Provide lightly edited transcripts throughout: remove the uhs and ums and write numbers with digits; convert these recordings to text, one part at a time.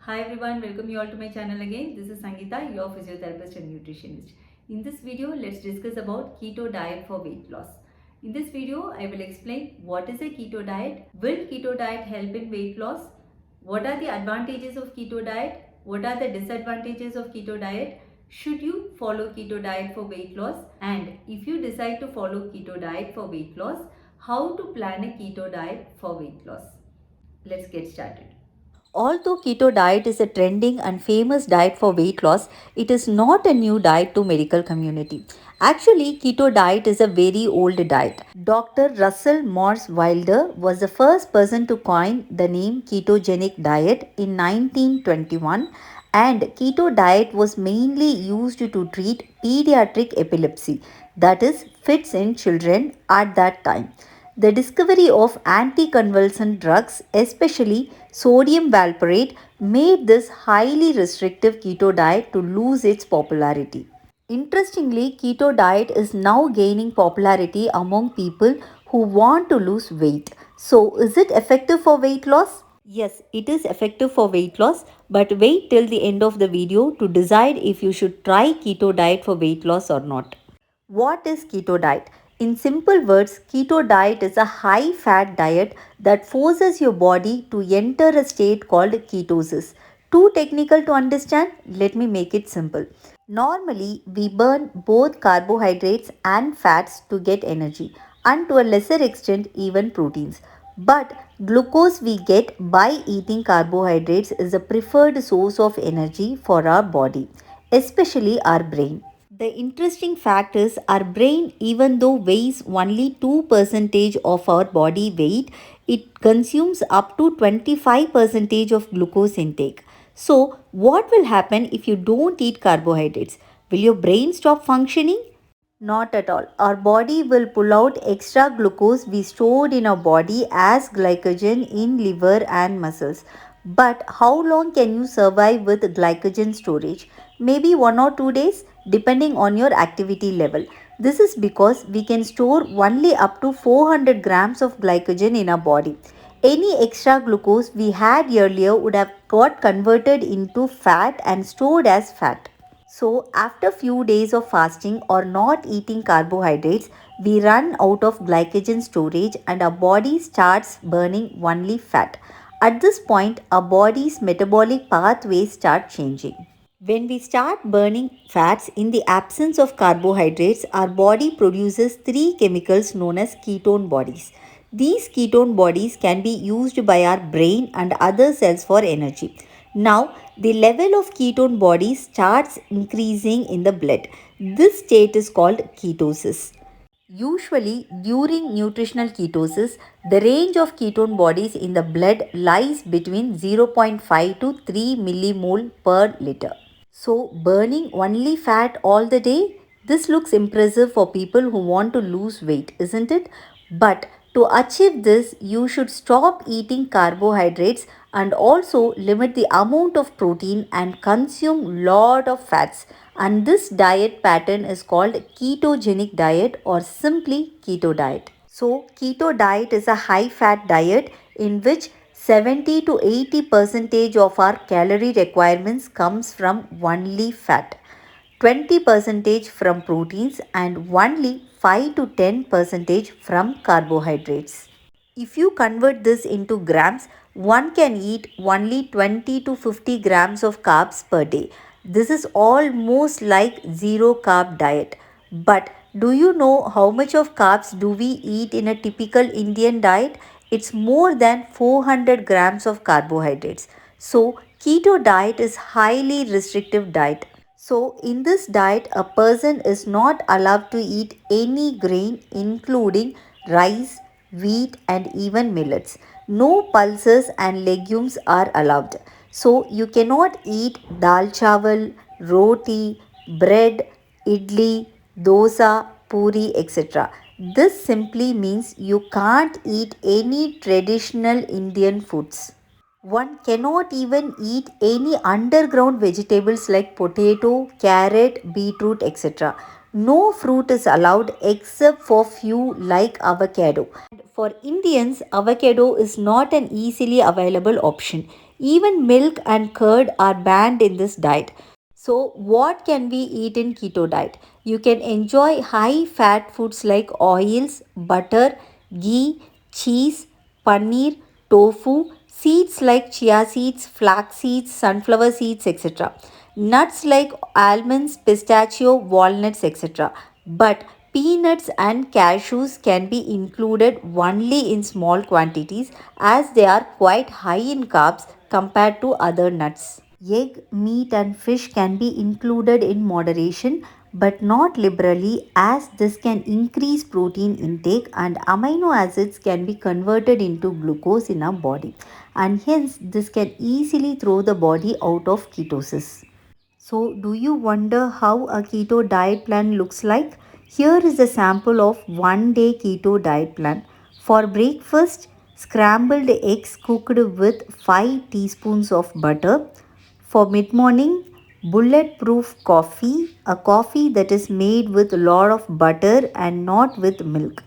Hi everyone, welcome you all to my channel again. This is Sangeeta, your physiotherapist and nutritionist. In this video, let's discuss about keto diet for weight loss. In this video, I will explain what is a keto diet, will keto diet help in weight loss, what are the advantages of keto diet, what are the disadvantages of keto diet, should you follow keto diet for weight loss, and if you decide to follow keto diet for weight loss, how to plan a keto diet for weight loss. Let's get started. Although keto diet is a trending and famous diet for weight loss, it is not a new diet to medical community. Actually, keto diet is a very old diet. Dr. Russell Morse Wilder was the first person to coin the name ketogenic diet in 1921, and keto diet was mainly used to treat pediatric epilepsy, that is fits in children at that time. The discovery of anticonvulsant drugs, especially sodium valproate, made this highly restrictive keto diet to lose its popularity. Interestingly, keto diet is now gaining popularity among people who want to lose weight. So, is it effective for weight loss? Yes, it is effective for weight loss, but wait till the end of the video to decide if you should try keto diet for weight loss or not. What is keto diet? In simple words, keto diet is a high fat diet that forces your body to enter a state called ketosis. Too technical to understand? Let me make it simple. Normally, we burn both carbohydrates and fats to get energy, and to a lesser extent, even proteins. But glucose we get by eating carbohydrates is a preferred source of energy for our body, especially our brain. The interesting fact is our brain, even though weighs only 2% of our body weight, it consumes up to 25% of glucose intake. So, what will happen if you don't eat carbohydrates? Will your brain stop functioning? Not at all. Our body will pull out extra glucose we stored in our body as glycogen in liver and muscles. But how long can you survive with glycogen storage? Maybe 1 or 2 days, depending on your activity level. This is because we can store only up to 400 grams of glycogen in our body. Any extra glucose we had earlier would have got converted into fat and stored as fat. So, after few days of fasting or not eating carbohydrates, we run out of glycogen storage and our body starts burning only fat. At this point, our body's metabolic pathways start changing. When we start burning fats in the absence of carbohydrates, our body produces three chemicals known as ketone bodies. These ketone bodies can be used by our brain and other cells for energy. Now, the level of ketone bodies starts increasing in the blood. This state is called ketosis. Usually, during nutritional ketosis, the range of ketone bodies in the blood lies between 0.5 to 3 millimole per liter. So, burning only fat all the day? This looks impressive for people who want to lose weight, isn't it? But to achieve this, you should stop eating carbohydrates and also limit the amount of protein and consume lot of fats. And this diet pattern is called ketogenic diet or simply keto diet. So, keto diet is a high fat diet in which 70 to 80 percentage of our calorie requirements comes from only fat, 20 percentage from proteins, and only 5 to 10 percentage from carbohydrates. If you convert this into grams, one can eat only 20 to 50 grams of carbs per day. This is almost like zero carb diet. But do you know how much of carbs do we eat in a typical Indian diet? It's more than 400 grams of carbohydrates. So, keto diet is highly restrictive diet. So, in this diet, a person is not allowed to eat any grain, including rice, wheat, and even millets. No pulses and legumes are allowed. So, you cannot eat dal chawal, roti, bread, idli, dosa, puri, etc. This simply means you can't eat any traditional Indian foods. One cannot even eat any underground vegetables like potato, carrot, beetroot, etc. No fruit is allowed except for few like avocado. For Indians, avocado is not an easily available option. Even milk and curd are banned in this diet. So, what can we eat in keto diet? You can enjoy high fat foods like oils, butter, ghee, cheese, paneer, tofu, seeds like chia seeds, flax seeds, sunflower seeds, etc. Nuts like almonds, pistachio, walnuts, etc. But peanuts and cashews can be included only in small quantities as they are quite high in carbs compared to other nuts. Egg, meat, and fish can be included in moderation but not liberally, as this can increase protein intake and amino acids can be converted into glucose in our body, and hence this can easily throw the body out of ketosis. So, do you wonder how a keto diet plan looks like? Here is a sample of 1 day keto diet plan. For breakfast, scrambled eggs cooked with 5 teaspoons of butter. For mid morning, bulletproof coffee, a coffee that is made with a lot of butter and not with milk.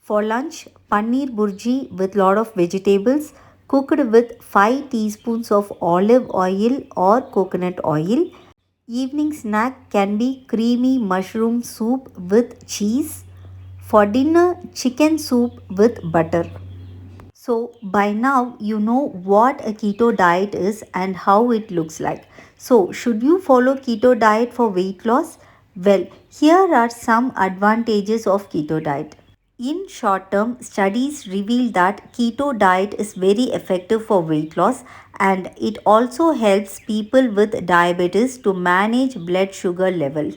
For lunch, paneer burji with lot of vegetables cooked with 5 teaspoons of olive oil or coconut oil. Evening snack can be creamy mushroom soup with cheese. For dinner, chicken soup with butter. So, by now, you know what a keto diet is and how it looks like. So, should you follow keto diet for weight loss? Well, here are some advantages of keto diet. In short term, studies reveal that keto diet is very effective for weight loss, and it also helps people with diabetes to manage blood sugar levels.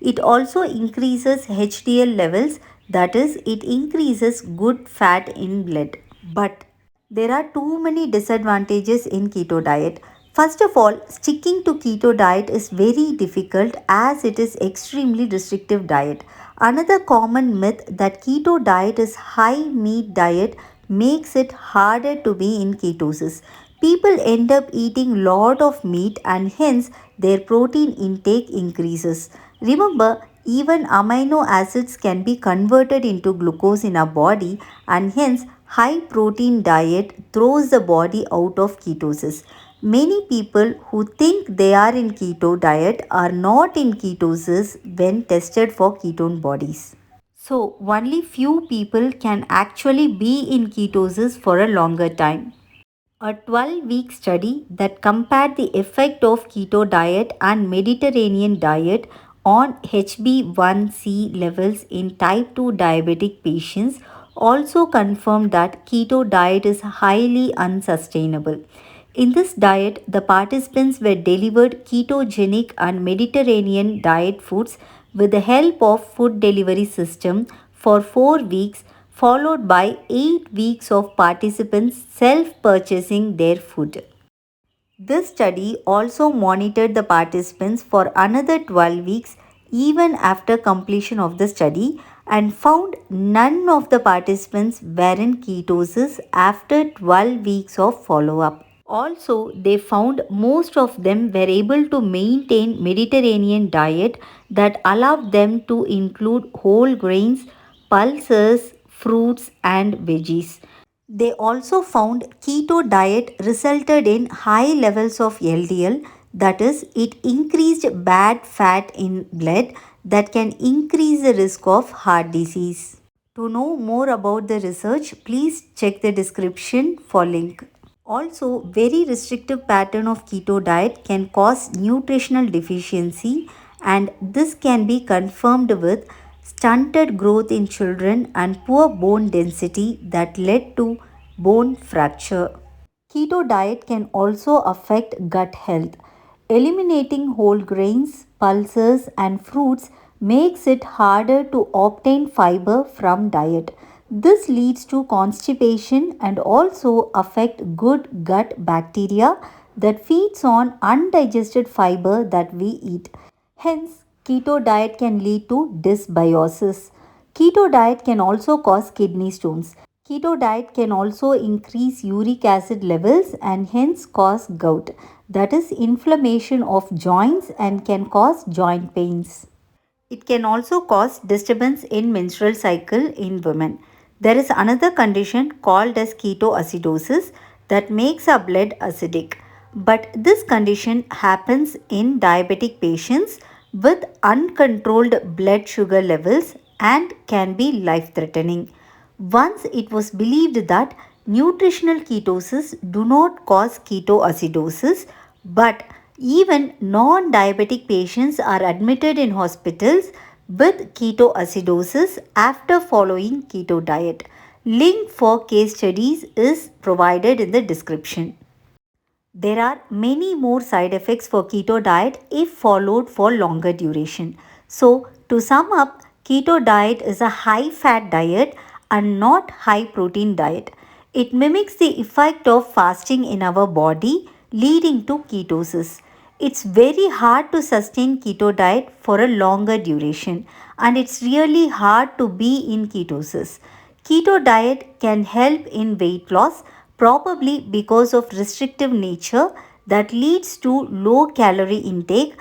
It also increases HDL levels, that is, it increases good fat in blood. But there are too many disadvantages in keto diet. First of all, sticking to keto diet is very difficult as it is extremely restrictive diet. Another common myth that keto diet is high meat diet makes it harder to be in ketosis. People end up eating lot of meat and hence their protein intake increases. Remember, even amino acids can be converted into glucose in our body, and hence high protein diet throws the body out of ketosis. Many people who think they are in keto diet are not in ketosis when tested for ketone bodies. So, only few people can actually be in ketosis for a longer time. A 12-week study that compared the effect of keto diet and Mediterranean diet on HbA1c levels in type 2 diabetic patients also confirmed that keto diet is highly unsustainable. In this diet, the participants were delivered ketogenic and Mediterranean diet foods with the help of food delivery system for 4 weeks, followed by 8 weeks of participants self-purchasing their food. This study also monitored the participants for another 12 weeks even after completion of the study, and found none of the participants were in ketosis after 12 weeks of follow-up. Also, they found most of them were able to maintain Mediterranean diet that allowed them to include whole grains, pulses, fruits and veggies. They also found keto diet resulted in high levels of LDL, that is, it increased bad fat in blood that can increase the risk of heart disease. To know more about the research, please check the description for link. Also, very restrictive pattern of keto diet can cause nutritional deficiency, and this can be confirmed with stunted growth in children and poor bone density that led to bone fracture. Keto diet can also affect gut health. Eliminating whole grains, pulses, and fruits makes it harder to obtain fiber from diet. This leads to constipation and also affect good gut bacteria that feeds on undigested fiber that we eat. Hence, keto diet can lead to dysbiosis. Keto diet can also cause kidney stones. Keto diet can also increase uric acid levels and hence cause gout, that is inflammation of joints, and can cause joint pains. It can also cause disturbance in menstrual cycle in women. There is another condition called as ketoacidosis that makes our blood acidic. But this condition happens in diabetic patients with uncontrolled blood sugar levels and can be life threatening. Once it was believed that nutritional ketosis do not cause ketoacidosis, but even non diabetic patients are admitted in hospitals with ketoacidosis after following keto diet. Link for case studies is provided in the description. There are many more side effects for keto diet if followed for longer duration. So, to sum up, keto diet is a high fat diet and not high protein diet. It mimics the effect of fasting in our body, leading to ketosis. It's very hard to sustain keto diet for a longer duration, and it's really hard to be in ketosis. Keto diet can help in weight loss, probably because of restrictive nature that leads to low calorie intake,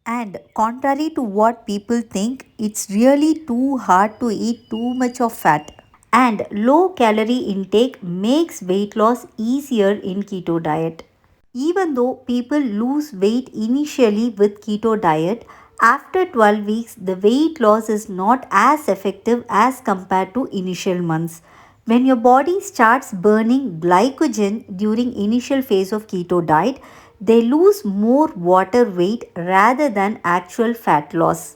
and contrary to what people think, it's really too hard to eat too much of fat. And low calorie intake makes weight loss easier in keto diet. Even though people lose weight initially with keto diet, after 12 weeks the weight loss is not as effective as compared to initial months. When your body starts burning glycogen during initial phase of keto diet, they lose more water weight rather than actual fat loss.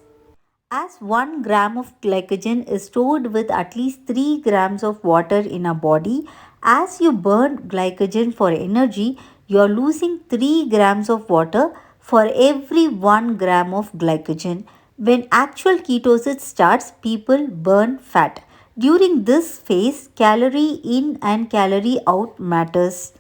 As 1 gram of glycogen is stored with at least 3 grams of water in our body, as you burn glycogen for energy, you are losing 3 grams of water for every 1 gram of glycogen. When actual ketosis starts, people burn fat. During this phase, calorie in and calorie out matters.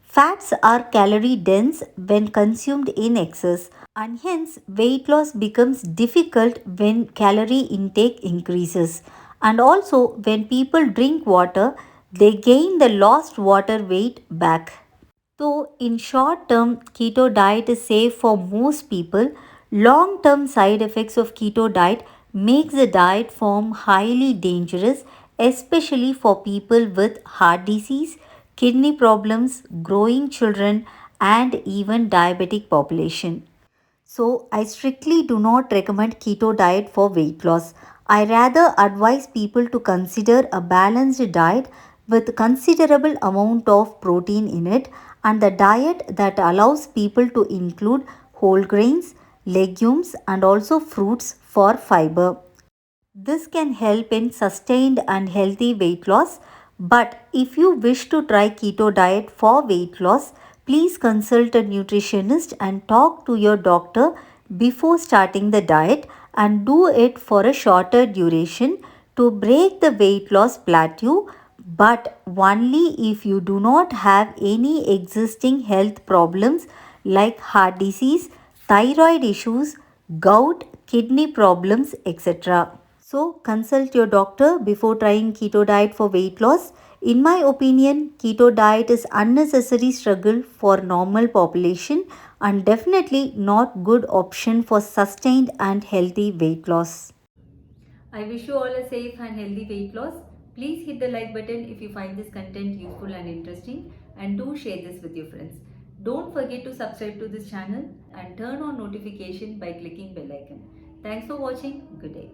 Fats are calorie dense when consumed in excess, and hence weight loss becomes difficult when calorie intake increases. And also, when people drink water, they gain the lost water weight back. Though in short term keto diet is safe for most people, long term side effects of keto diet makes the diet form highly dangerous, especially for people with heart disease, kidney problems, growing children, and even diabetic population. So, I strictly do not recommend keto diet for weight loss. I rather advise people to consider a balanced diet with considerable amount of protein in it, and the diet that allows people to include whole grains, legumes, and also fruits for fiber. This can help in sustained and healthy weight loss. But if you wish to try keto diet for weight loss, please consult a nutritionist and talk to your doctor before starting the diet, and do it for a shorter duration to break the weight loss plateau, but only if you do not have any existing health problems like heart disease, thyroid issues, gout, kidney problems, etc. So, consult your doctor before trying keto diet for weight loss. In my opinion, keto diet is unnecessary struggle for normal population and definitely not good option for sustained and healthy weight loss. I wish you all a safe and healthy weight loss. Please hit the like button if you find this content useful and interesting, and do share this with your friends. Don't forget to subscribe to this channel and turn on notification by clicking bell icon. Thanks for watching. Good day.